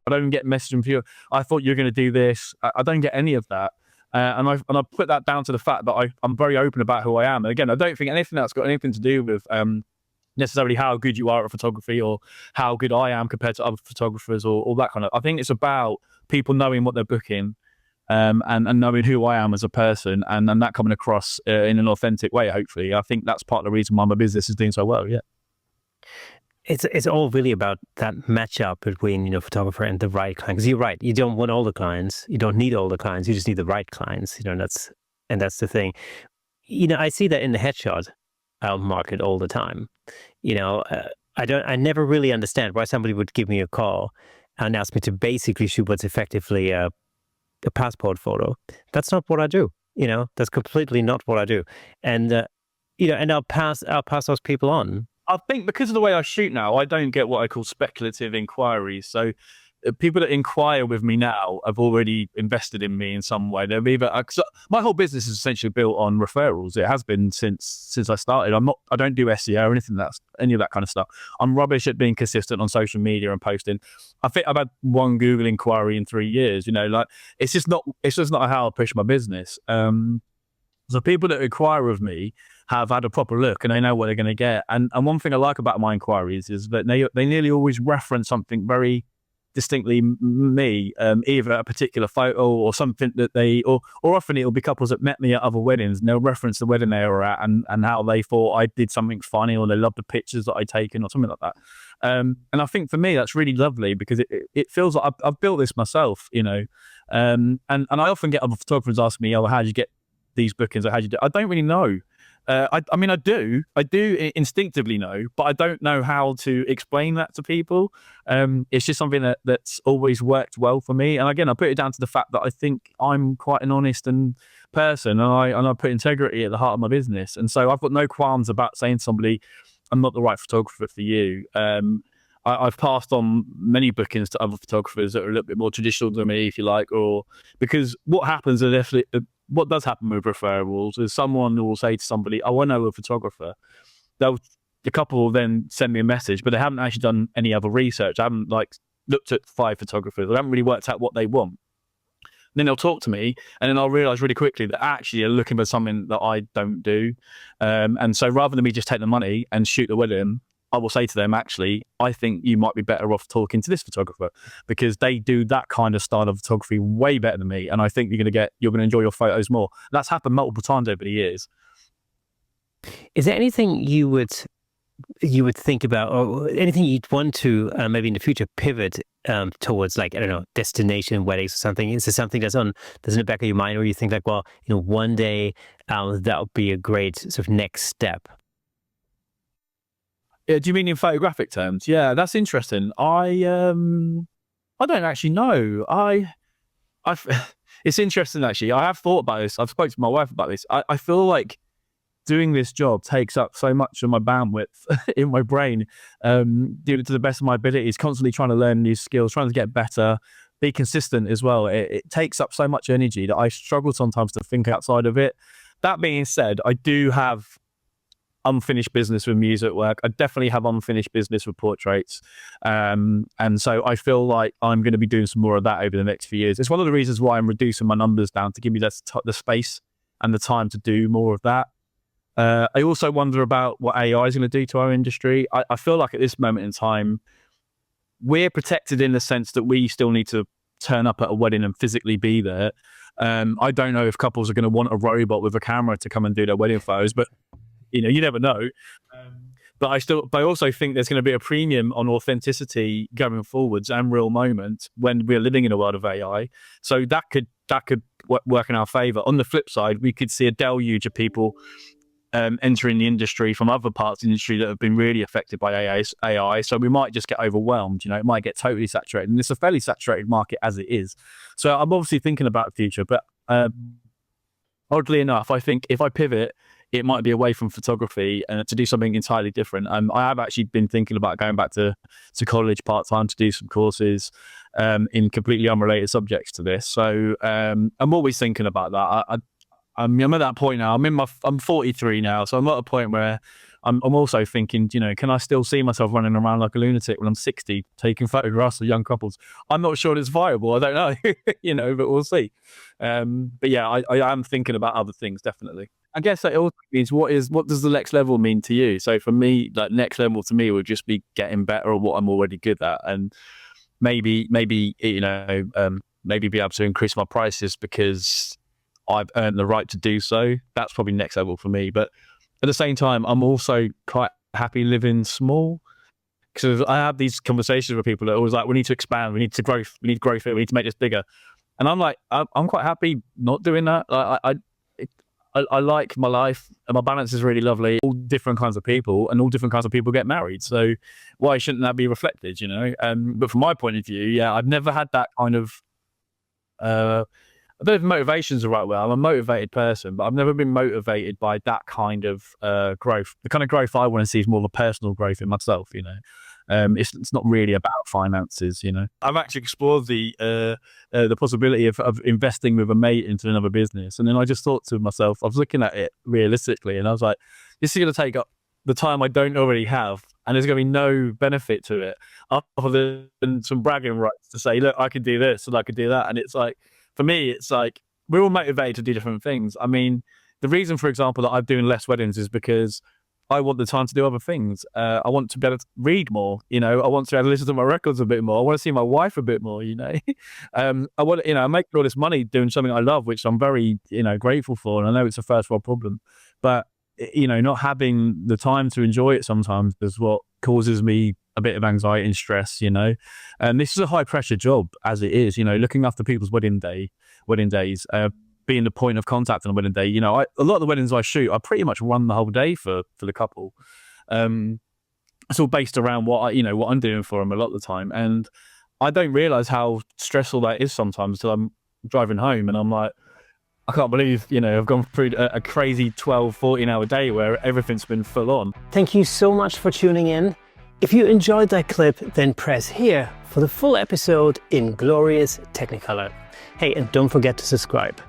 I don't get messages from people. I thought you were going to do this. I don't get any of that. And I put that down to the fact that I'm very open about who I am. And again, I don't think anything that's got anything to do with necessarily how good you are at photography or how good I am compared to other photographers or that kind of. I think it's about people knowing what they're booking, and knowing who I am as a person, and that coming across in an authentic way. Hopefully, I think that's part of the reason why my business is doing so well. Yeah. It's all really about that matchup between, photographer and the right client. Because you're right, you don't want all the clients, you don't need all the clients, you just need the right clients. And that's the thing. I see that in the headshot market all the time. I never really understand why somebody would give me a call and ask me to basically shoot what's effectively a passport photo. That's not what I do. That's completely not what I do. And and I'll pass those people on. I think because of the way I shoot now, I don't get what I call speculative inquiries. So people that inquire with me now have already invested in me in some way. They're either, my whole business is essentially built on referrals. It has been since I started. I don't do SEO or any of that kind of stuff. I'm rubbish at being consistent on social media and posting. I think I've had one Google inquiry in 3 years. It's just not how I push my business. So people that inquire of me have had a proper look and they know what they're going to get. And one thing I like about my inquiries is that they nearly always reference something very distinctly me, either a particular photo or something that or often it'll be couples that met me at other weddings and they'll reference the wedding they were at and how they thought I did something funny or they loved the pictures that I'd taken or something like that. And I think for me, that's really lovely because it feels like I've built this myself, and I often get other photographers asking me, oh, how did you get these bookings or how do you do? I don't really know. I mean, I do instinctively know, but I don't know how to explain that to people. It's just something that's always worked well for me. And again, I put it down to the fact that I think I'm quite an honest person, and I put integrity at the heart of my business. And so I've got no qualms about saying to somebody, I'm not the right photographer for you. I've passed on many bookings to other photographers that are a little bit more traditional than me, if you like, or because what happens is what does happen with referrals is someone will say to somebody, oh, I know a photographer. The couple will then send me a message, but they haven't actually done any other research. I haven't looked at 5 photographers. I haven't really worked out what they want. Then they'll talk to me and then I'll realize really quickly that actually they're looking for something that I don't do. And so rather than me just take the money and shoot the wedding, I will say to them, actually, I think you might be better off talking to this photographer because they do that kind of style of photography way better than me. And I think you're going to enjoy your photos more. That's happened multiple times over the years. Is there anything you would think about or anything you'd want to maybe in the future pivot towards, like, I don't know, destination weddings or something? Is there something that's in the back of your mind, or you think like, well, one day that would be a great sort of next step? Yeah, do you mean in photographic terms? Yeah, that's interesting. I don't actually know. It's interesting actually. I have thought about this. I've spoken to my wife about this. I feel like doing this job takes up so much of my bandwidth in my brain. Doing it to the best of my abilities, constantly trying to learn new skills, trying to get better, be consistent as well. It takes up so much energy that I struggle sometimes to think outside of it. That being said, I do have unfinished business with music work. I definitely have unfinished business with portraits. And so I feel like I'm going to be doing some more of that over the next few years. It's one of the reasons why I'm reducing my numbers down to give me the space and the time to do more of that. I also wonder about what AI is going to do to our industry. I feel like at this moment in time, we're protected in the sense that we still need to turn up at a wedding and physically be there. I don't know if couples are going to want a robot with a camera to come and do their wedding photos, but you never know. But I also think there's going to be a premium on authenticity going forwards and real moments when we're living in a world of AI. So that could work in our favor. On the flip side, we could see a deluge of people entering the industry from other parts of the industry that have been really affected by AI. So we might just get overwhelmed. It might get totally saturated, and it's a fairly saturated market as it is. So I'm obviously thinking about the future, but oddly enough, I think if I pivot, it might be away from photography and to do something entirely different. I have actually been thinking about going back to college part-time to do some courses in completely unrelated subjects to this. So I'm always thinking about that. I'm at that point now. I'm 43 now, so I'm at a point where I'm also thinking, can I still see myself running around like a lunatic when I'm 60, taking photographs of young couples? I'm not sure it's viable. I don't know, but we'll see. But yeah, I am thinking about other things, definitely. I guess that also means what does the next level mean to you? So for me, like next level to me would just be getting better at what I'm already good at, and maybe maybe be able to increase my prices because I've earned the right to do so. That's probably next level for me. But at the same time, I'm also quite happy living small, because I have these conversations with people that are always like, we need to expand, we need growth here, we need to make this bigger. And I'm like, I'm quite happy not doing that. I like my life, and my balance is really lovely. All different kinds of people, and all different kinds of people get married. So why shouldn't that be reflected, But from my point of view, yeah, I've never had that kind of, I don't know if motivation's the right word. I'm a motivated person, but I've never been motivated by that kind of growth. The kind of growth I want to see is more of a personal growth in myself, It's not really about finances, I've actually explored the possibility of investing with a mate into another business, and then I just thought to myself, I was looking at it realistically, and I was like, this is going to take up the time I don't already have, and there's going to be no benefit to it other than some bragging rights to say, look, I could do this and I could do that. And it's like, for me, it's like we're all motivated to do different things. I mean, the reason, for example, that I'm doing less weddings is because I want the time to do other things. I want to be able to read more, I want to be able to listen to my records a bit more. I want to see my wife a bit more, I want, I'm making all this money doing something I love, which I'm very, grateful for. And I know it's a first world problem, but, not having the time to enjoy it sometimes is what causes me a bit of anxiety and stress, And this is a high pressure job as it is, looking after people's wedding days, being the point of contact on a wedding day. A lot of the weddings I shoot, I pretty much run the whole day for the couple. It's all based around what I'm doing for them a lot of the time. And I don't realize how stressful that is sometimes until I'm driving home and I'm like, I can't believe, I've gone through a crazy 12, 14-hour day where everything's been full on. Thank you so much for tuning in. If you enjoyed that clip, then press here for the full episode in glorious Technicolor. Hey, and don't forget to subscribe.